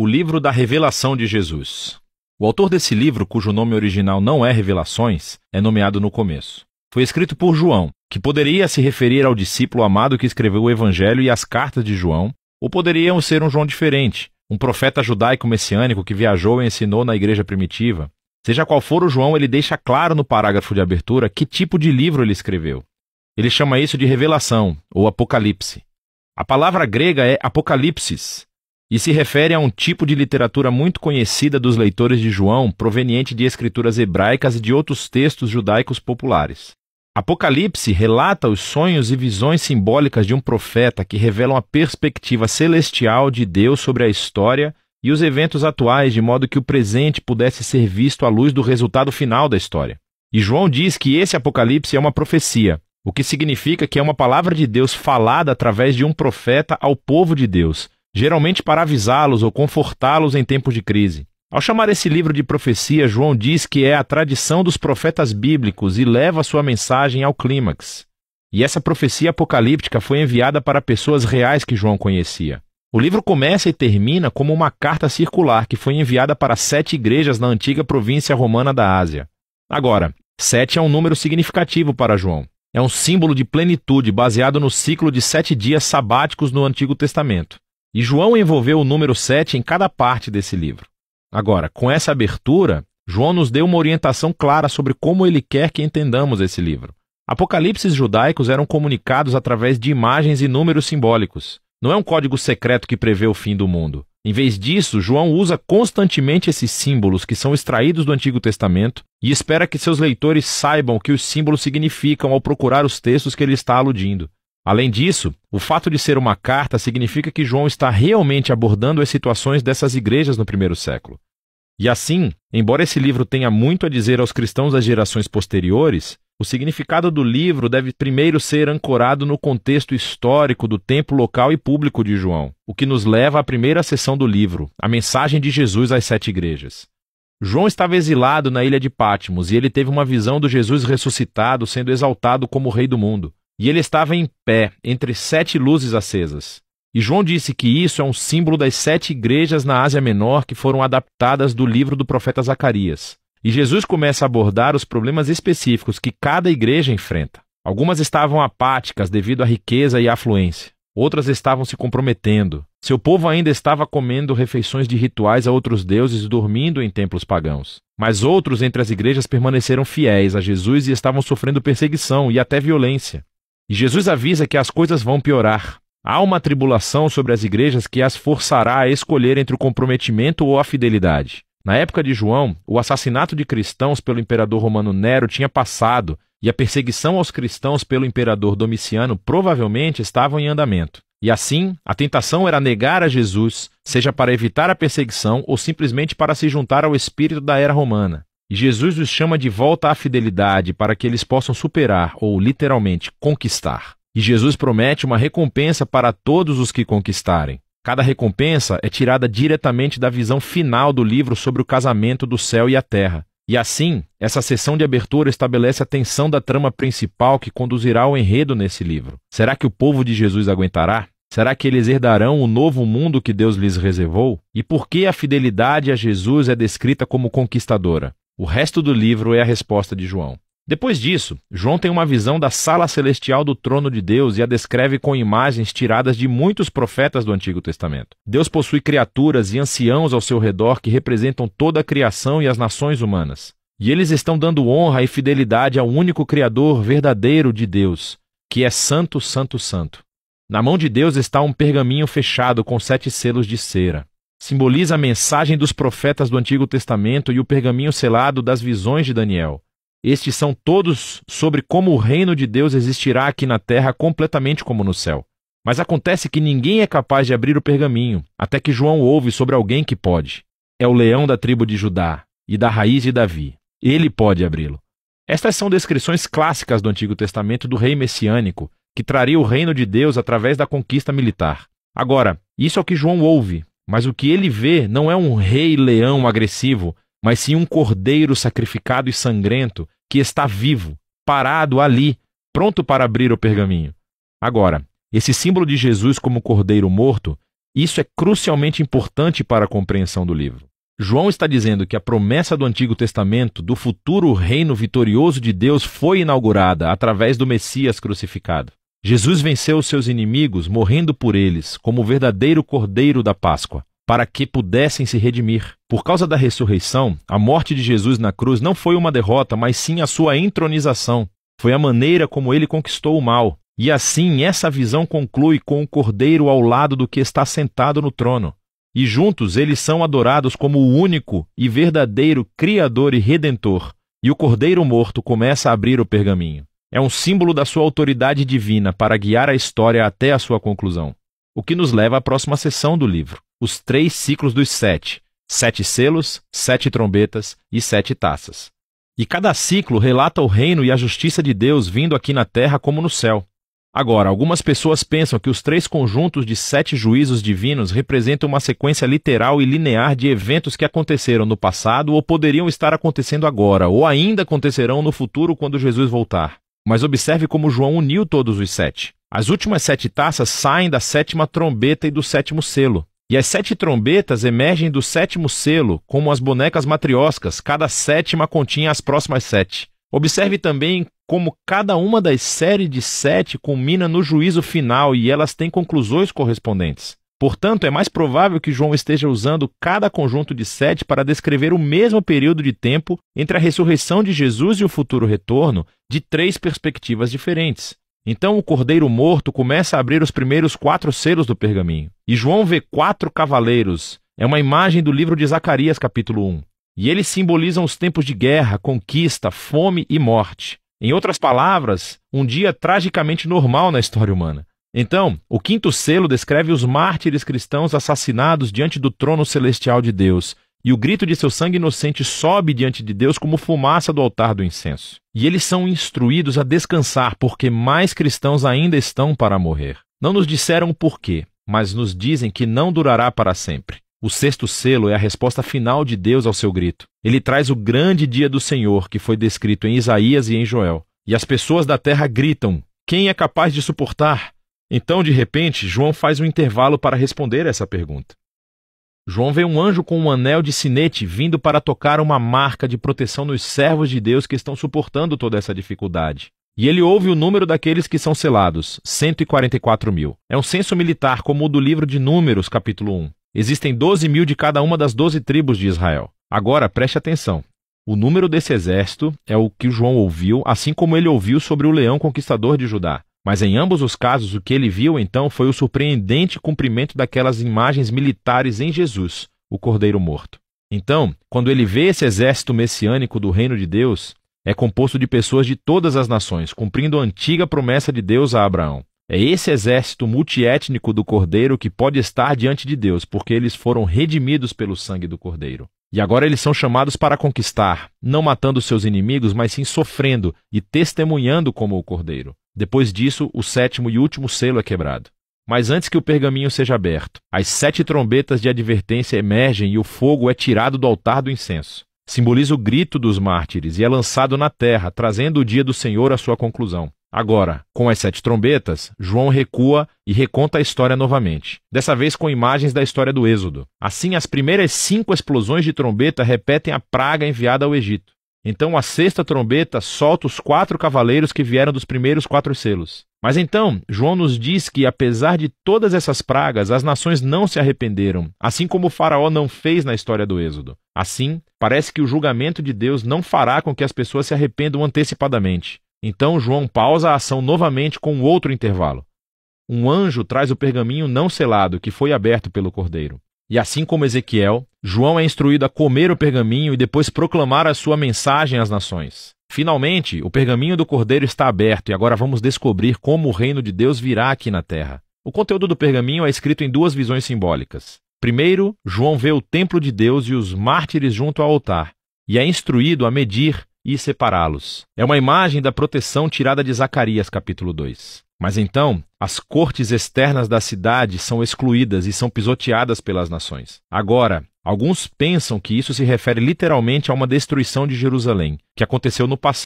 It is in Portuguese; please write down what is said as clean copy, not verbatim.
O livro da revelação de Jesus. O autor desse livro, cujo nome original não é Revelações, é nomeado no começo. Foi escrito por João, que poderia se referir ao discípulo amado que escreveu o Evangelho e as cartas de João, ou poderiam ser um João diferente, um profeta judaico messiânico que viajou e ensinou na igreja primitiva. Seja qual for o João, ele deixa claro no parágrafo de abertura que tipo de livro ele escreveu. Ele chama isso de revelação, ou apocalipse. A palavra grega é apocalipsis, e se refere a um tipo de literatura muito conhecida dos leitores de João, proveniente de escrituras hebraicas e de outros textos judaicos populares. Apocalipse relata os sonhos e visões simbólicas de um profeta que revelam a perspectiva celestial de Deus sobre a história e os eventos atuais, de modo que o presente pudesse ser visto à luz do resultado final da história. E João diz que esse Apocalipse é uma profecia, o que significa que é uma palavra de Deus falada através de um profeta ao povo de Deus, geralmente para avisá-los ou confortá-los em tempos de crise. Ao chamar esse livro de profecia, João diz que é a tradição dos profetas bíblicos e leva sua mensagem ao clímax. E essa profecia apocalíptica foi enviada para pessoas reais que João conhecia. O livro começa e termina como uma carta circular que foi enviada para 7 igrejas na antiga província romana da Ásia. Agora, 7 é um número significativo para João. É um símbolo de plenitude baseado no ciclo de 7 dias sabáticos no Antigo Testamento. E João envolveu o número 7 em cada parte desse livro. Agora, com essa abertura, João nos deu uma orientação clara sobre como ele quer que entendamos esse livro. Apocalipses judaicos eram comunicados através de imagens e números simbólicos. Não é um código secreto que prevê o fim do mundo. Em vez disso, João usa constantemente esses símbolos que são extraídos do Antigo Testamento e espera que seus leitores saibam o que os símbolos significam ao procurar os textos que ele está aludindo. Além disso, o fato de ser uma carta significa que João está realmente abordando as situações dessas igrejas no primeiro século. E assim, embora esse livro tenha muito a dizer aos cristãos das gerações posteriores, o significado do livro deve primeiro ser ancorado no contexto histórico do tempo local e público de João, o que nos leva à primeira seção do livro, a mensagem de Jesus às 7 igrejas. João estava exilado na ilha de Patmos e ele teve uma visão do Jesus ressuscitado sendo exaltado como o Rei do mundo. E ele estava em pé, entre 7 luzes acesas. E João disse que isso é um símbolo das 7 igrejas na Ásia Menor que foram adaptadas do livro do profeta Zacarias. E Jesus começa a abordar os problemas específicos que cada igreja enfrenta. Algumas estavam apáticas devido à riqueza e à afluência. Outras estavam se comprometendo. Seu povo ainda estava comendo refeições de rituais a outros deuses e dormindo em templos pagãos. Mas outros entre as igrejas permaneceram fiéis a Jesus e estavam sofrendo perseguição e até violência. E Jesus avisa que as coisas vão piorar. Há uma tribulação sobre as igrejas que as forçará a escolher entre o comprometimento ou a fidelidade. Na época de João, o assassinato de cristãos pelo imperador romano Nero tinha passado e a perseguição aos cristãos pelo imperador Domiciano provavelmente estavam em andamento. E assim, a tentação era negar a Jesus, seja para evitar a perseguição ou simplesmente para se juntar ao espírito da era romana. E Jesus os chama de volta à fidelidade para que eles possam superar, ou literalmente, conquistar. E Jesus promete uma recompensa para todos os que conquistarem. Cada recompensa é tirada diretamente da visão final do livro sobre o casamento do céu e a terra. E assim, essa sessão de abertura estabelece a tensão da trama principal que conduzirá ao enredo nesse livro. Será que o povo de Jesus aguentará? Será que eles herdarão o novo mundo que Deus lhes reservou? E por que a fidelidade a Jesus é descrita como conquistadora? O resto do livro é a resposta de João. Depois disso, João tem uma visão da sala celestial do trono de Deus e a descreve com imagens tiradas de muitos profetas do Antigo Testamento. Deus possui criaturas e anciãos ao seu redor que representam toda a criação e as nações humanas. E eles estão dando honra e fidelidade ao único Criador verdadeiro de Deus, que é Santo, Santo, Santo. Na mão de Deus está um pergaminho fechado com 7 selos de cera. Simboliza a mensagem dos profetas do Antigo Testamento e o pergaminho selado das visões de Daniel. Estes são todos sobre como o reino de Deus existirá aqui na terra completamente como no céu. Mas acontece que ninguém é capaz de abrir o pergaminho, até que João ouve sobre alguém que pode. É o leão da tribo de Judá e da raiz de Davi. Ele pode abri-lo. Estas são descrições clássicas do Antigo Testamento do rei messiânico, que traria o reino de Deus através da conquista militar. Agora, isso é o que João ouve. Mas o que ele vê não é um rei-leão agressivo, mas sim um cordeiro sacrificado e sangrento que está vivo, parado ali, pronto para abrir o pergaminho. Agora, esse símbolo de Jesus como cordeiro morto Isso é crucialmente importante para a compreensão do livro. João está dizendo que a promessa do Antigo Testamento do futuro reino vitorioso de Deus foi inaugurada através do Messias crucificado. Jesus venceu os seus inimigos, morrendo por eles, como o verdadeiro Cordeiro da Páscoa, para que pudessem se redimir. Por causa da ressurreição, a morte de Jesus na cruz não foi uma derrota, mas sim a sua entronização. Foi a maneira como ele conquistou o mal. E assim, essa visão conclui com o Cordeiro ao lado do que está sentado no trono. E juntos eles são adorados como o único e verdadeiro Criador e Redentor. E o Cordeiro morto começa a abrir o pergaminho. É um símbolo da sua autoridade divina para guiar a história até a sua conclusão. O que nos leva à próxima seção do livro. Os 3 ciclos dos 7. 7 selos, 7 trombetas e 7 taças. E cada ciclo relata o reino e a justiça de Deus vindo aqui na terra como no céu. Agora, algumas pessoas pensam que os 3 conjuntos de 7 juízos divinos representam uma sequência literal e linear de eventos que aconteceram no passado ou poderiam estar acontecendo agora, ou ainda acontecerão no futuro quando Jesus voltar. Mas observe como João uniu todos os 7. As últimas 7 taças saem da 7ª trombeta e do 7º selo. E as 7 trombetas emergem do 7º selo, como as bonecas matrioscas, cada 7ª continha as próximas 7. Observe também como cada uma das séries de 7 culmina no juízo final e elas têm conclusões correspondentes. Portanto, é mais provável que João esteja usando cada conjunto de 7 para descrever o mesmo período de tempo entre a ressurreição de Jesus e o futuro retorno de 3 perspectivas diferentes. Então o Cordeiro morto começa a abrir os primeiros 4 selos do pergaminho. E João vê 4 cavaleiros. É uma imagem do livro de Zacarias, capítulo 1. E eles simbolizam os tempos de guerra, conquista, fome e morte. Em outras palavras, um dia tragicamente normal na história humana. Então, o 5º selo descreve os mártires cristãos assassinados diante do trono celestial de Deus, e o grito de seu sangue inocente sobe diante de Deus como fumaça do altar do incenso. E eles são instruídos a descansar, porque mais cristãos ainda estão para morrer. Não nos disseram o porquê, mas nos dizem que não durará para sempre. O 6º selo é a resposta final de Deus ao seu grito. Ele traz o grande dia do Senhor, que foi descrito em Isaías e em Joel. E as pessoas da terra gritam: quem é capaz de suportar? Então, de repente, João faz um intervalo para responder essa pergunta. João vê um anjo com um anel de sinete vindo para tocar uma marca de proteção nos servos de Deus que estão suportando toda essa dificuldade. E ele ouve o número daqueles que são selados, 144.000. É um censo militar como o do livro de Números, capítulo 1. Existem 12.000 de cada uma das 12 tribos de Israel. Agora, preste atenção. O número desse exército é o que João ouviu, assim como ele ouviu sobre o leão conquistador de Judá. Mas em ambos os casos, o que ele viu então foi o surpreendente cumprimento daquelas imagens militares em Jesus, o Cordeiro morto. Então, quando ele vê esse exército messiânico do reino de Deus, é composto de pessoas de todas as nações, cumprindo a antiga promessa de Deus a Abraão. É esse exército multiétnico do Cordeiro que pode estar diante de Deus, porque eles foram redimidos pelo sangue do Cordeiro. E agora eles são chamados para conquistar, não matando seus inimigos, mas sim sofrendo e testemunhando como o Cordeiro. Depois disso, o 7º e último selo é quebrado. Mas antes que o pergaminho seja aberto, as 7 trombetas de advertência emergem e o fogo é tirado do altar do incenso. Simboliza o grito dos mártires e é lançado na terra, trazendo o dia do Senhor à sua conclusão. Agora, com as 7 trombetas, João recua e reconta a história novamente, dessa vez com imagens da história do Êxodo. Assim, as primeiras 5 explosões de trombeta repetem a praga enviada ao Egito. Então, a 6ª trombeta solta os 4 cavaleiros que vieram dos primeiros 4 selos. Mas então, João nos diz que, apesar de todas essas pragas, as nações não se arrependeram, assim como o faraó não fez na história do Êxodo. Assim, parece que o julgamento de Deus não fará com que as pessoas se arrependam antecipadamente. Então João pausa a ação novamente com outro intervalo. Um anjo traz o pergaminho não selado que foi aberto pelo Cordeiro. E assim como Ezequiel, João é instruído a comer o pergaminho e depois proclamar a sua mensagem às nações. Finalmente, o pergaminho do Cordeiro está aberto e agora vamos descobrir como o reino de Deus virá aqui na terra. O conteúdo do pergaminho é escrito em 2 visões simbólicas. Primeiro, João vê o templo de Deus e os mártires junto ao altar, e é instruído a medir e separá-los. É uma imagem da proteção tirada de Zacarias, capítulo 2. Mas então, as cortes externas da cidade são excluídas e são pisoteadas pelas nações. Agora, alguns pensam que isso se refere literalmente a uma destruição de Jerusalém, que aconteceu no passado.